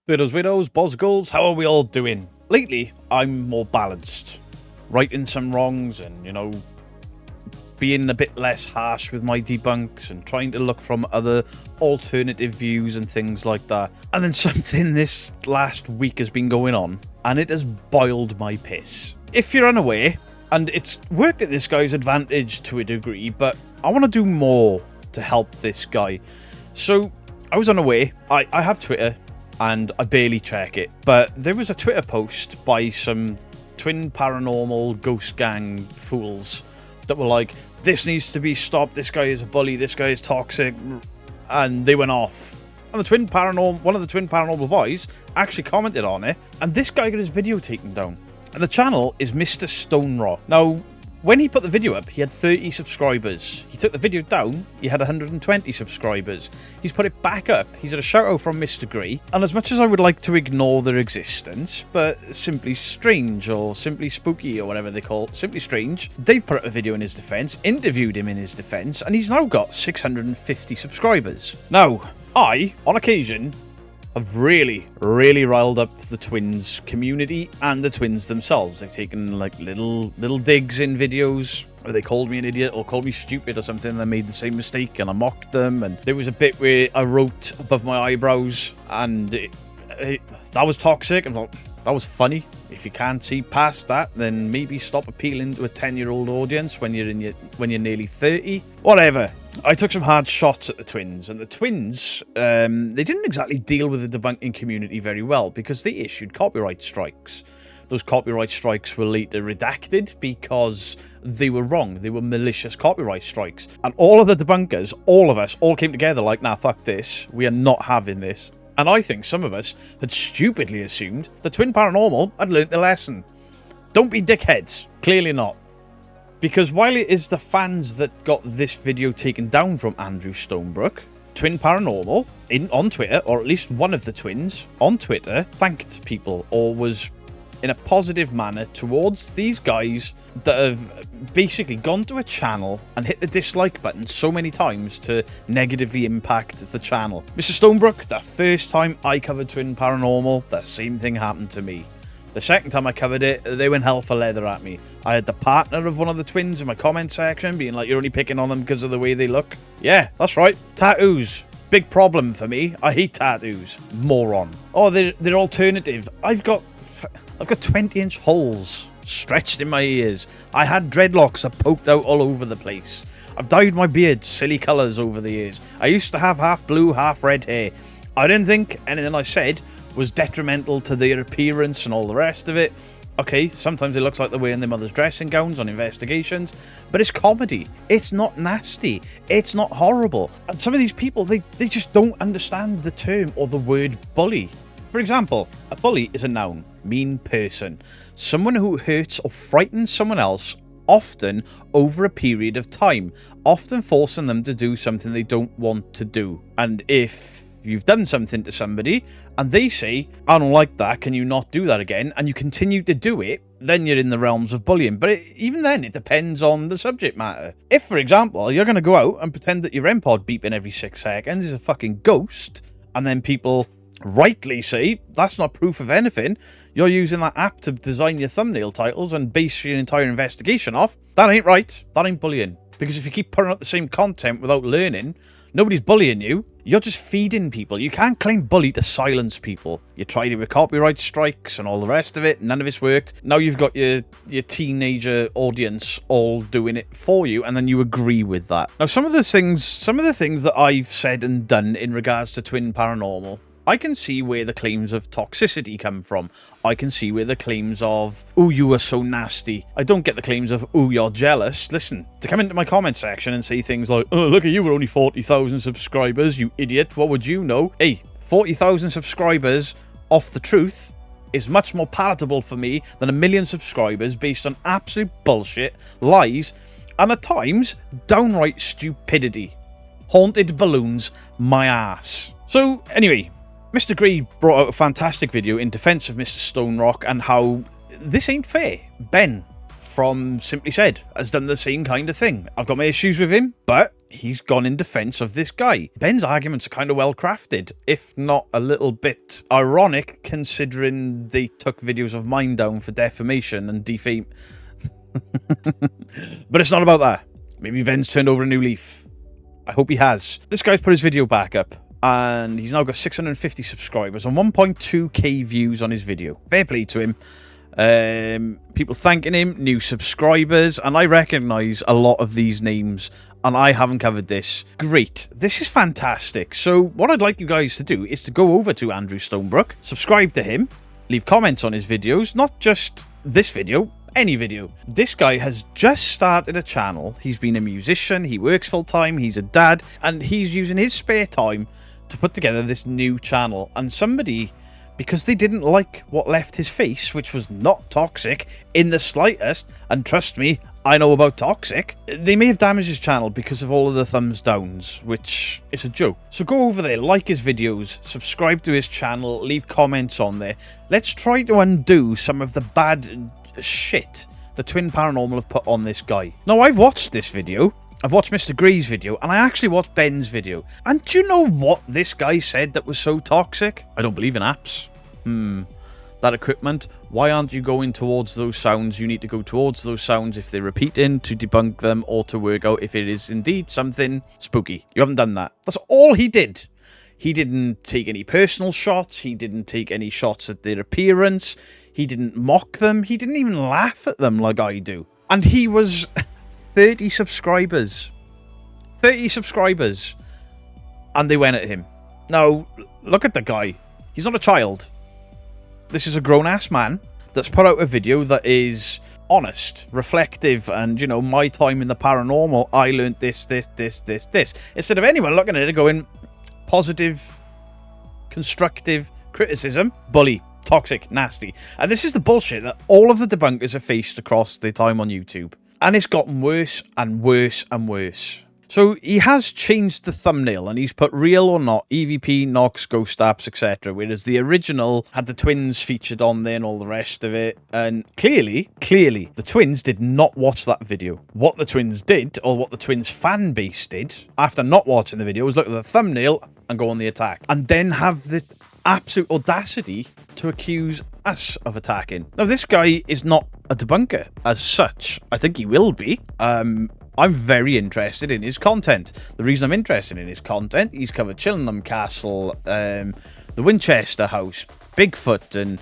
Widows, Bosgulls, how are we all doing? Lately, I'm more balanced. Righting some wrongs and, being a bit less harsh with my debunks and trying to look from other alternative views and things like that. And then something this last week has been going on, and it has boiled my piss. If you're unaware, and it's worked at this guy's advantage to a degree, but I want to do more to help this guy. So, I was unaware. I have Twitter, and I barely check it, but there was a Twitter post by some twin paranormal ghost gang fools that were like, this needs to be stopped, this guy is a bully, this guy is toxic, and they went off. And one of the twin paranormal boys actually commented on it, and this guy got his video taken down. And the channel is Mr. Stonerock. Now, when he put the video up, he had 30 subscribers. He took the video down, he had 120 subscribers. He's put it back up. He's had a shout out from Mr. Grey. And as much as I would like to ignore their existence, but Simply Strange or Simply Spooky or whatever they call it, Simply Strange, they've put up a video in his defense, interviewed him in his defense, and he's now got 650 subscribers. Now, I, on occasion, have really riled up the twins community and the twins themselves. They've taken like little digs in videos where they called me an idiot or called me stupid or something, and I made the same mistake and I mocked them. And there was a bit where I wrote above my eyebrows, and that was toxic. I thought that was funny. If you can't see past that, then maybe stop appealing to a 10-year-old audience when you're nearly 30. Whatever. I took some hard shots at the twins, and the twins, they didn't exactly deal with the debunking community very well because they issued copyright strikes. Those copyright strikes were later redacted because they were wrong. They were malicious copyright strikes. And all of the debunkers, all of us, all came together like, nah, fuck this. We are not having this. And I think some of us had stupidly assumed the twin paranormal had learnt the lesson. Don't be dickheads. Clearly not. Because while it is the fans that got this video taken down from Andrew Stonerock, Twin Paranormal on Twitter, or at least one of the twins on Twitter, thanked people or was in a positive manner towards these guys that have basically gone to a channel and hit the dislike button so many times to negatively impact the channel. Mr. Stonerock, the first time I covered Twin Paranormal, the same thing happened to me. The second time I covered it, they went hell for leather at me. I had the partner of one of the twins in my comment section being like, you're only picking on them because of the way they look. Yeah, that's right. Tattoos. Big problem for me. I hate tattoos. Moron. Oh, they're alternative. I've got 20-inch holes stretched in my ears. I had dreadlocks that poked out all over the place. I've dyed my beard silly colours over the years. I used to have half blue, half red hair. I didn't think anything I said was detrimental to their appearance and all the rest of it. Okay, sometimes it looks like they're wearing their mother's dressing gowns on investigations, but it's comedy. It's not nasty. It's not horrible. And some of these people, they just don't understand the term or the word bully. For example, a bully is a noun, mean person. Someone who hurts or frightens someone else, often over a period of time, often forcing them to do something they don't want to do. And if you've done something to somebody and they say, I don't like that, can you not do that again, and you continue to do it, then you're in the realms of bullying. But even then, it depends on the subject matter. If, for example, you're going to go out and pretend that your REM-pod beeping every 6 seconds is a fucking ghost, and then people rightly say, that's not proof of anything, you're using that app to design your thumbnail titles and base your entire investigation off, that ain't right. That ain't bullying. Because if you keep putting out the same content without learning, nobody's bullying you. You're just feeding people. You can't claim bully to silence people. You tried it with copyright strikes and all the rest of it. None of it's worked. Now you've got your teenager audience all doing it for you, and then you agree with that. Now, some of the things that I've said and done in regards to Twin Paranormal, I can see where the claims of toxicity come from. I can see where the claims of, oh, you are so nasty. I don't get the claims of, oh, you're jealous. Listen, to come into my comment section and say things like, oh, look at you, we're only 40,000 subscribers, you idiot. What would you know? Hey, 40,000 subscribers off the truth is much more palatable for me than 1 million subscribers based on absolute bullshit, lies, and at times, downright stupidity. Haunted balloons, my ass. So, anyway, Mr. Grey brought out a fantastic video in defense of Mr. Stonerock and how this ain't fair. Ben from Simply Said has done the same kind of thing. I've got my issues with him, but he's gone in defense of this guy. Ben's arguments are kind of well crafted, if not a little bit ironic, considering they took videos of mine down for defamation and defame. But it's not about that. Maybe Ben's turned over a new leaf. I hope he has. This guy's put his video back up, and he's now got 650 subscribers and 1.2k views on his video. Fair play to him. People thanking him, new subscribers, and I recognise a lot of these names, and I haven't covered this. Great. This is fantastic. So what I'd like you guys to do is to go over to Andrew Stonerock, subscribe to him, leave comments on his videos, not just this video, any video. This guy has just started a channel. He's been a musician, he works full time, he's a dad, and he's using his spare time to put together this new channel. And somebody, because they didn't like what left his face, which was not toxic in the slightest, and trust me, I know about toxic, they may have damaged his channel because of all of the thumbs downs, which is a joke. So go over there, like his videos, subscribe to his channel, leave comments on there. Let's try to undo some of the bad shit the Twin Paranormal have put on this guy. Now, I've watched this video. I've watched Mr. Grey's video, and I actually watched Ben's video. And do you know what this guy said that was so toxic? I don't believe in apps. That equipment, why aren't you going towards those sounds? You need to go towards those sounds if they're repeating, to debunk them, or to work out if it is indeed something spooky. You haven't done that. That's all he did. He didn't take any personal shots. He didn't take any shots at their appearance. He didn't mock them. He didn't even laugh at them like I do. And he was 30 subscribers. 30 subscribers. And they went at him. Now, look at the guy. He's not a child. This is a grown-ass man that's put out a video that is honest, reflective, and, you know, my time in the paranormal, I learned this. Instead of anyone looking at it going, positive, constructive criticism, bully, toxic, nasty. And this is the bullshit that all of the debunkers have faced across their time on YouTube. And it's gotten worse and worse and worse. So he has changed the thumbnail and he's put real or not, EVP, Nox, ghost apps, etc. Whereas the original had the twins featured on there and all the rest of it. And clearly, the twins did not watch that video. What the twins did, or what the twins fan base did, after not watching the video, was look at the thumbnail and go on the attack. And then have the absolute audacity to accuse us of attacking. Now, this guy is not a debunker as such. I think he will be. I'm very interested in his content. The reason I'm interested in his content, he's covered Chillingham Castle, the Winchester House, Bigfoot, and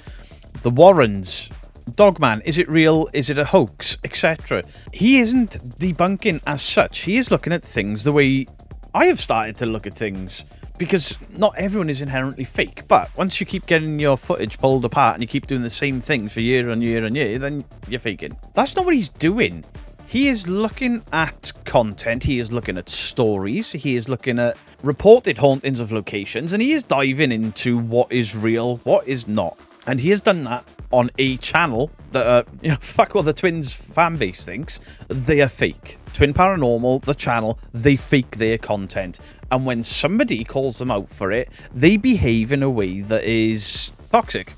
the Warrens. Dogman, is it real? Is it a hoax? Etc. He isn't debunking as such. He is looking at things the way I have started to look at things. Because not everyone is inherently fake. But once you keep getting your footage pulled apart and you keep doing the same things for year on year on year, then you're faking. That's not what he's doing. He is looking at content, he is looking at stories, he is looking at reported hauntings of locations, and he is diving into what is real, what is not. And he has done that on a channel that, you know, fuck what the Twins fan base thinks. They are fake. Twin Paranormal, the channel, they fake their content. And when somebody calls them out for it, they behave in a way that is toxic,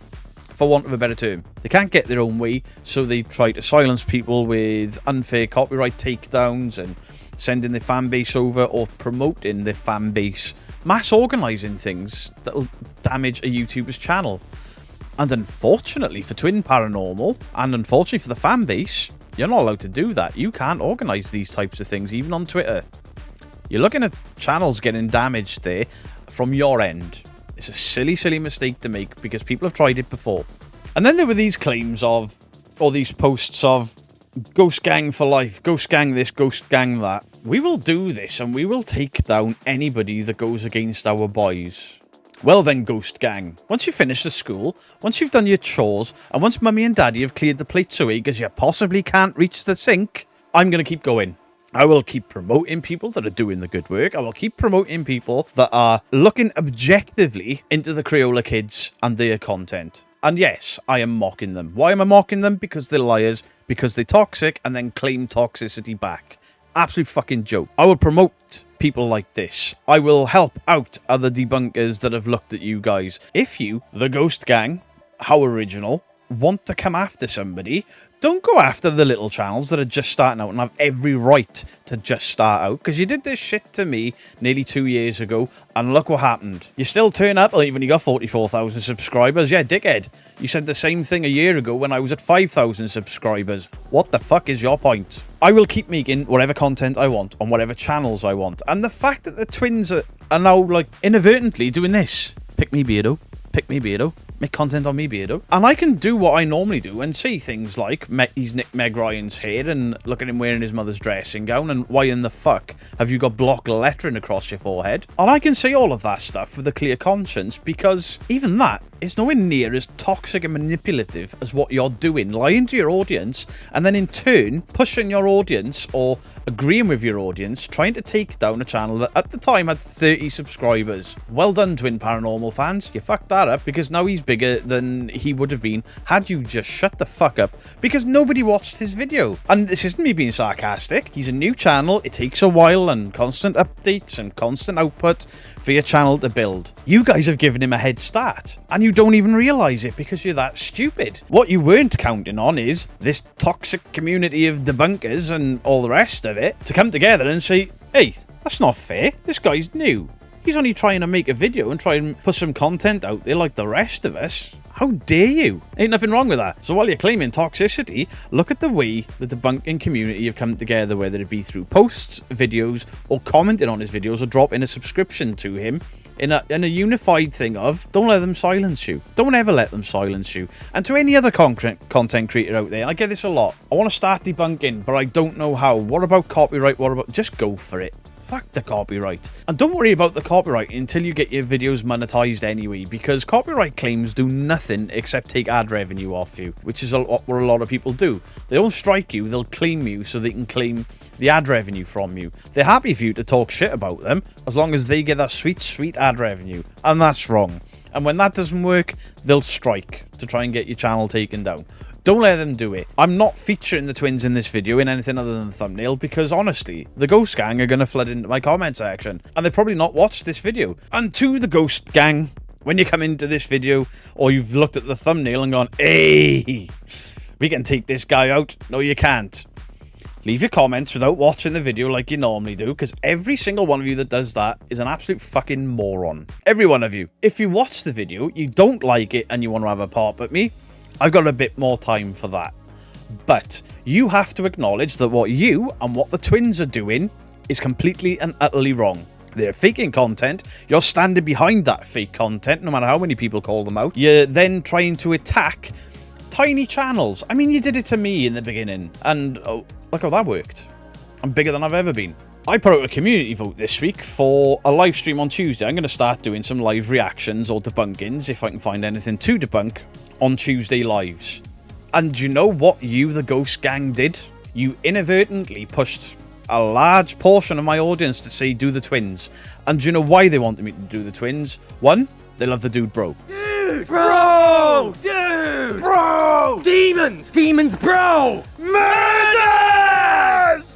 for want of a better term. They can't get their own way, so they try to silence people with unfair copyright takedowns and sending their fan base over or promoting their fan base, mass organising things that'll damage a YouTuber's channel. And unfortunately for Twin Paranormal, and unfortunately for the fan base, you're not allowed to do that. You can't organise these types of things, even on Twitter. You're looking at channels getting damaged there from your end. It's a silly, silly mistake to make because people have tried it before. And then there were these claims of, or these posts of, Ghost Gang for life, Ghost Gang this, Ghost Gang that. We will do this and we will take down anybody that goes against our boys. Well then, Ghost Gang, once you finish the school, once you've done your chores, and once Mummy and Daddy have cleared the plates away because you possibly can't reach the sink, I'm going to keep going. I will keep promoting people that are doing the good work. I will keep promoting people that are looking objectively into the Crayola kids and their content. And yes, I am mocking them. Why am I mocking them? Because they're liars, because they're toxic, and then claim toxicity back. Absolute fucking joke. I will promote people like this. I will help out other debunkers that have looked at you guys. If you, the Ghost Gang, how original, want to come after somebody, Don't go after the little channels that are just starting out and have every right to just start out, because you did this shit to me nearly 2 years ago, and look what happened. You still turn up, even you got 44,000 subscribers. Yeah, dickhead. You said the same thing a year ago when I was at 5,000 subscribers. What the fuck is your point? I will keep making whatever content I want on whatever channels I want, and the fact that the twins are now, like, inadvertently doing this. Pick me, Beardo. Pick me, Beardo. Make content on me, Beardo. And I can do what I normally do and say things like, he's nicked Meg Ryan's hair, and look at him wearing his mother's dressing gown, and why in the fuck have you got block lettering across your forehead? And I can say all of that stuff with a clear conscience, because even that is nowhere near as toxic and manipulative as what you're doing, lying to your audience, and then in turn pushing your audience, or agreeing with your audience, trying to take down a channel that at the time had 30 subscribers. Well done, Twin Paranormal fans. You fucked that up, because now he's bigger than he would have been had you just shut the fuck up, because nobody watched his video. And this isn't me being sarcastic. He's a new channel. It takes a while and constant updates and constant output for your channel to build. You guys have given him a head start, and you don't even realize it because you're that stupid. What you weren't counting on is this toxic community of debunkers and all the rest of it to come together and say, hey, that's not fair. This guy's new. He's only trying to make a video and try and put some content out there like the rest of us. How dare you? Ain't nothing wrong with that. So while you're claiming toxicity, look at the way the debunking community have come together, whether it be through posts, videos, or commenting on his videos, or dropping a subscription to him in a unified thing of, don't let them silence you. Don't ever let them silence you. And to any other content creator out there, I get this a lot. I want to start debunking, but I don't know how. What about copyright? What about... Just go for it. Fuck the copyright. And don't worry about the copyright until you get your videos monetized anyway, because copyright claims do nothing except take ad revenue off you, which is what a lot of people do. They don't strike you, they'll claim you so they can claim the ad revenue from you. They're happy for you to talk shit about them as long as they get that sweet, sweet ad revenue. And that's wrong. And when that doesn't work, they'll strike to try and get your channel taken down. Don't let them do it. I'm not featuring the twins in this video in anything other than the thumbnail, because honestly, the Ghost Gang are going to flood into my comment section, and they've probably not watched this video. And to the Ghost Gang, when you come into this video, or you've looked at the thumbnail and gone, hey, we can take this guy out. No, you can't. Leave your comments without watching the video like you normally do, because every single one of you that does that is an absolute fucking moron. Every one of you. If you watch the video, you don't like it, and you want to have a pop at me, I've got a bit more time for that. But you have to acknowledge that what you and what the twins are doing is completely and utterly wrong. They're faking content. You're standing behind that fake content, no matter how many people call them out. You're then trying to attack tiny channels. I mean, you did it to me in the beginning, and oh, look how that worked. I'm bigger than I've ever been. I put out a community vote this week for a live stream on Tuesday. I'm going to start doing some live reactions or debunkings, if I can find anything to debunk, on Tuesday lives. And do you know what you, the Ghost Gang, did? You inadvertently pushed a large portion of my audience to say do the twins. And do you know why they wanted me to do the twins? One, they love the dude bro. Dude bro! Dude bro! Demons! Demons bro! Murders!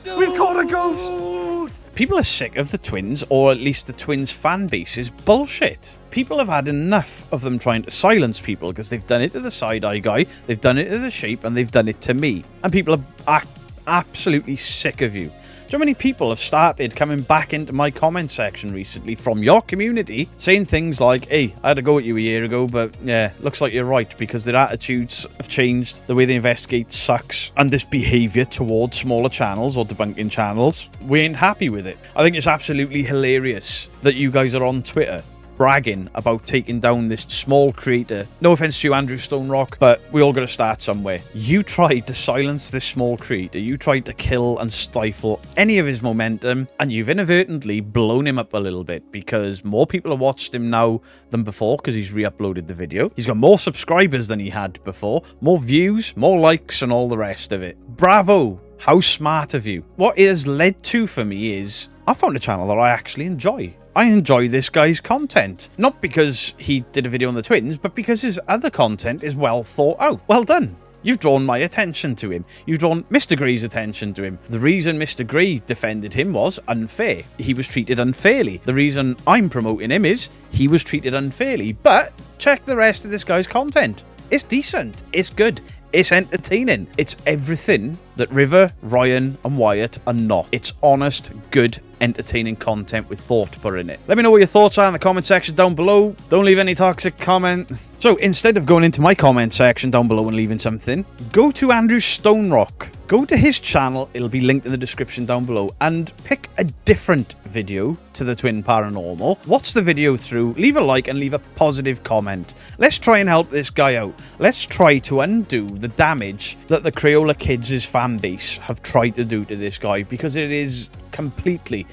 We've caught a ghost! People are sick of the twins, or at least the twins fan base's bullshit. People have had enough of them trying to silence people, because they've done it to the side-eye guy, they've done it to the shape, and they've done it to me. And people are absolutely sick of you. So many people have started coming back into my comment section recently from your community, saying things like, hey, I had a go at you a year ago, but yeah, looks like you're right, because their attitudes have changed, the way they investigate sucks, and this behaviour towards smaller channels or debunking channels, we ain't happy with it. I think it's absolutely hilarious that you guys are on Twitter bragging about taking down this small creator. No offense to you, Andrew Stonerock, but we all got to start somewhere. You tried to silence this small creator. You tried to kill and stifle any of his momentum, and you've inadvertently blown him up a little bit, because more people have watched him now than before, because he's re-uploaded the video. He's got more subscribers than he had before, more views, more likes, and all the rest of it. Bravo! How smart of you. What it has led to for me is, I found a channel that I actually enjoy. I enjoy this guy's content. Not because he did a video on the twins, but because his other content is well thought out. Well done. You've drawn my attention to him. You've drawn Mr. Grey's attention to him. The reason Mr. Grey defended him was unfair. He was treated unfairly. The reason I'm promoting him is he was treated unfairly. But check the rest of this guy's content. It's decent. It's good. It's entertaining. It's everything that River, Ryan, and Wyatt are not. It's honest, good, entertaining content with thought put in it. Let me know what your thoughts are in the comment section down below. Don't leave any toxic comment. So instead of going into my comment section down below and leaving something, go to Andrew Stonerock. Go to his channel, it'll be linked in the description down below, and pick a different video to the Twin Paranormal. Watch the video through, leave a like and leave a positive comment. Let's try and help this guy out. Let's try to undo the damage that the Crayola Kids' fan base have tried to do to this guy, because it is completely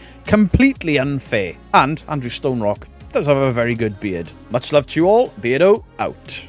unfair. And Andrew Stonerock does have a very good beard. Much love to you all. Beardo out.